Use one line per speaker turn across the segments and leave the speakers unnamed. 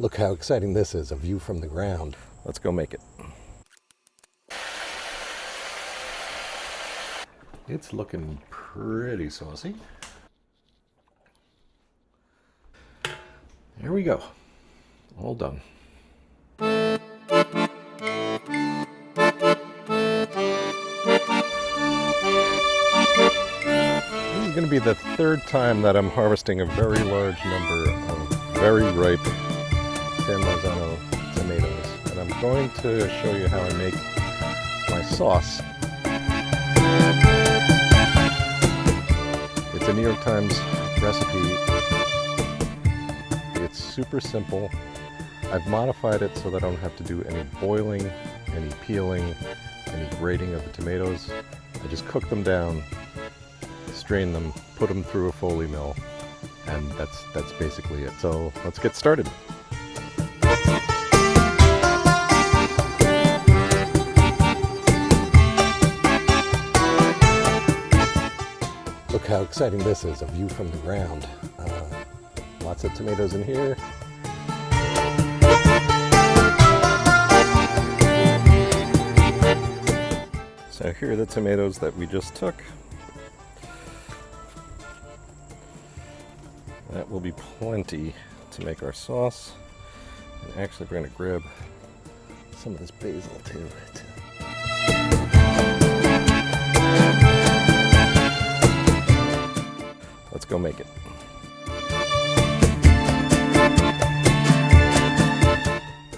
Look how exciting this is, a view from the ground. Let's go make it. It's looking pretty saucy. Here we go. All done. This is going to be the third time that I'm harvesting a very large number of very ripe San Marzano tomatoes. And I'm going to show you how I make my sauce. It's a New York Times recipe. It's super simple. I've modified it so that I don't have to do any boiling, any peeling, any grating of the tomatoes. I just cook them down, strain them, put them through a Foley mill, and that's basically it. So let's get started. Look how exciting this is, a view from the ground. Lots of tomatoes in here. So here are the tomatoes that we just took. That will be plenty to make our sauce. And actually we're going to grab some of this basil too. Let's go make it.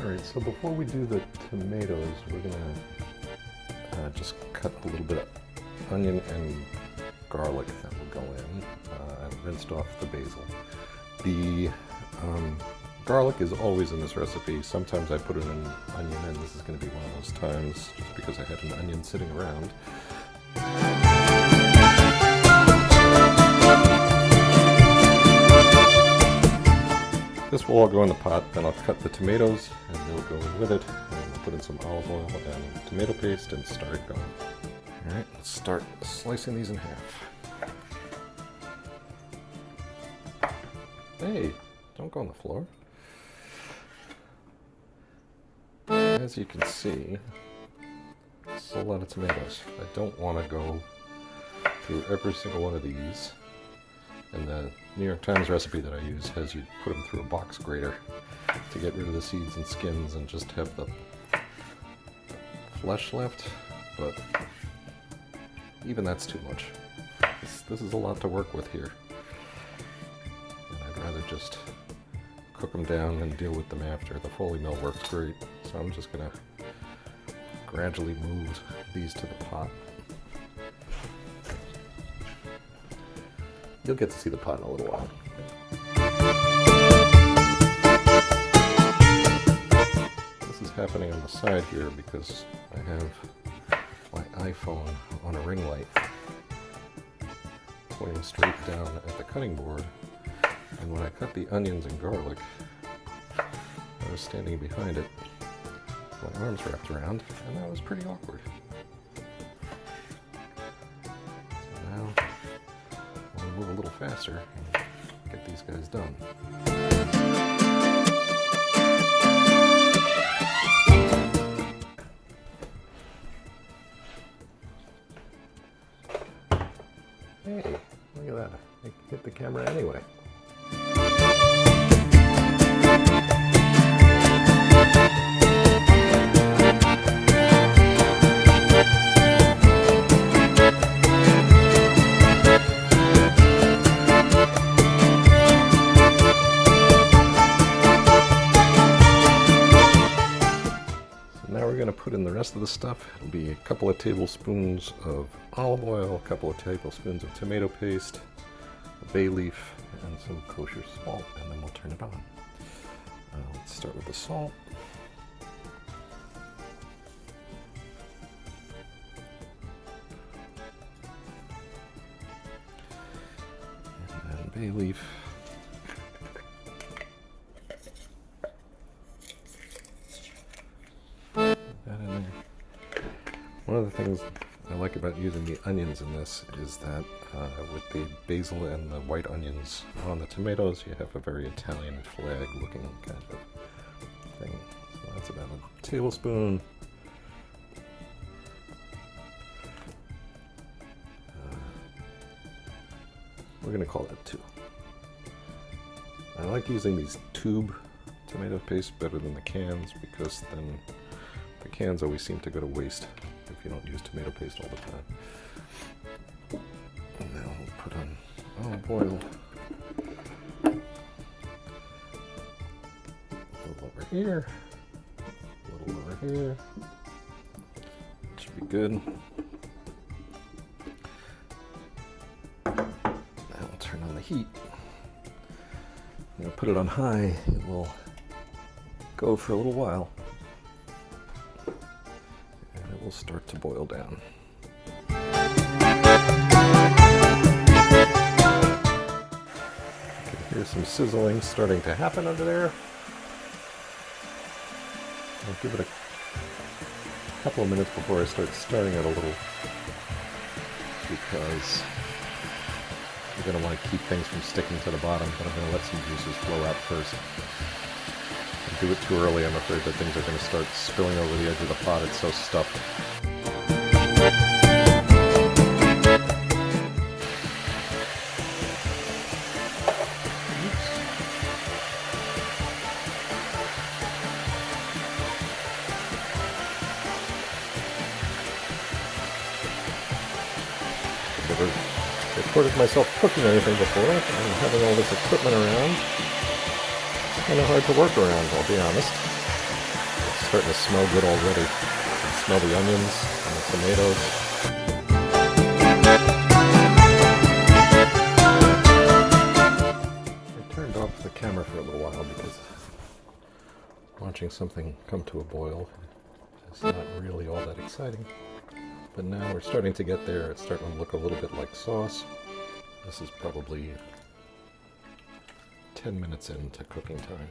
Alright, so before we do the tomatoes, we're going to just cut a little bit of onion and garlic that will go in. I rinsed off the basil. The garlic is always in this recipe. Sometimes I put in an onion, and this is going to be one of those times just because I had an onion sitting around. This will all go in the pot, then I'll cut the tomatoes and they'll go in with it, and I'll put in some olive oil and tomato paste and start it going. Alright, let's start slicing these in half. Hey, don't go on the floor. As you can see, it's a lot of tomatoes. I don't want to go through every single one of these. And the New York Times recipe that I use has you put them through a box grater to get rid of the seeds and skins and just have the flesh left, but even that's too much. This is a lot to work with here. And I'd rather just cook them down and deal with them after. The Foley mill works great, so I'm just going to gradually move these to the pot. You'll get to see the pot in a little while. This is happening on the side here because I have my iPhone on a ring light pointing straight down at the cutting board. And when I cut the onions and garlic, I was standing behind it, my arms wrapped around, and that was pretty awkward. So now move a little faster and get these guys done. Hey, look at that. I hit the camera anyway. Put in the rest of the stuff. It'll be a couple of tablespoons of olive oil, a couple of tablespoons of tomato paste, a bay leaf, and some kosher salt, and then we'll turn it on. Let's start with the salt. And then bay leaf. One of the things I like about using the onions in this is that with the basil and the white onions on the tomatoes, you have a very Italian flag looking kind of tablespoon. We're going to call that 2. I like using these tube tomato paste better than the cans because then the cans always seem to go to waste if you don't use tomato paste all the time. And now we'll put on olive oil. A little over here. A little over here. Should be good. Turn on the heat. I'm going to put it on high. It will go for a little while. And it will start to boil down. You can hear some sizzling starting to happen under there. I'll give it a couple of minutes before I start stirring it a little because you're going to want to keep things from sticking to the bottom, but I'm going to let some juices flow out first. If I do it too early, I'm afraid that things are going to start spilling over the edge of the pot. It's so stuffed. Recorded myself cooking or anything before, and having all this equipment around, it's kind of hard to work around, I'll be honest. It's starting to smell good already. I can smell the onions and the tomatoes. I turned off the camera for a little while because watching something come to a boil is not really all that exciting. But now we're starting to get there. It's starting to look a little bit like sauce. This is probably 10 minutes into cooking time.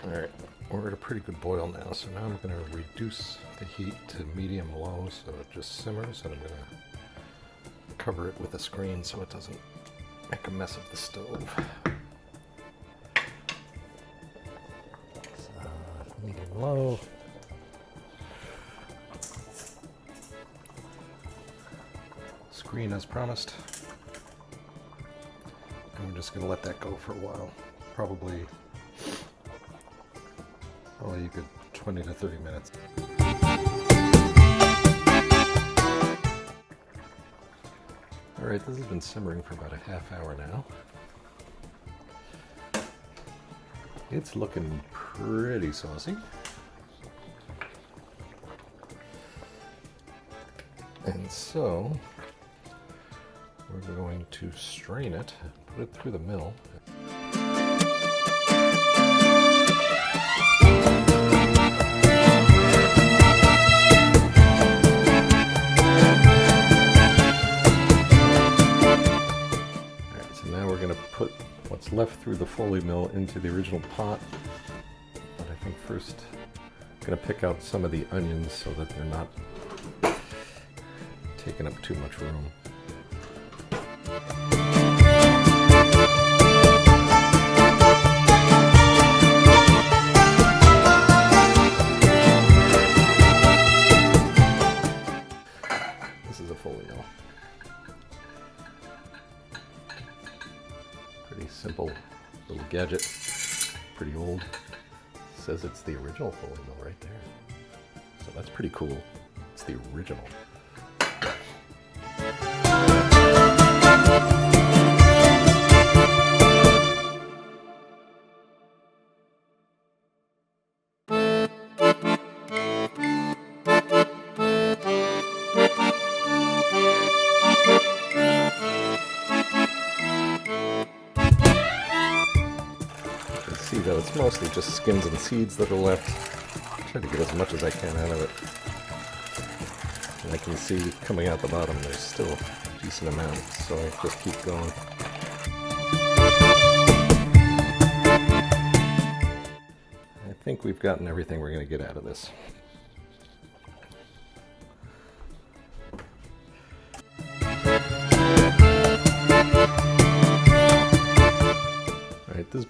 Alright, we're at a pretty good boil now, so now I'm going to reduce the heat to medium-low so it just simmers, and I'm going to cover it with a screen so it doesn't make a mess of the stove. So, medium-low. Screen as promised, and we're just going to let that go for a while, probably a good 20 to 30 minutes. Alright, this has been simmering for about a half hour now. It's looking pretty saucy. And so we're going to strain it, put it through the mill. Alright, so now we're going to put what's left through the Foley mill into the original pot. But I think first I'm going to pick out some of the onions so that they're not taking up too much room. This is a Foley mill. Pretty simple little gadget. Pretty old. Says it's the original Foley mill right there. So that's pretty cool. It's the original. See that it's mostly just skins and seeds that are left. Try to get as much as I can out of it. And I can see coming out the bottom there's still a decent amount, so I just keep going. I think we've gotten everything we're going to get out of this. Alright, this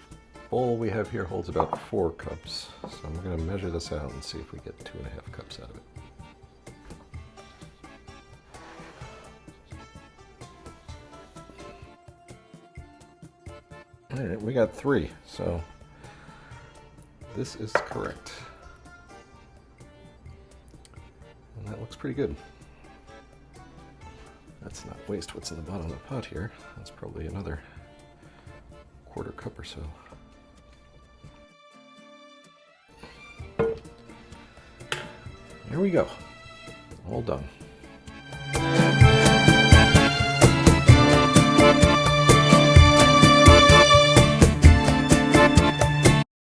bowl we have here holds about 4 cups, so I'm going to measure this out and see if we get 2.5 cups out of it. All right, we got 3, so this is correct. And that looks pretty good. Let's not waste what's in the bottom of the pot here. That's probably another 1/4 cup or so. Here we go. All done.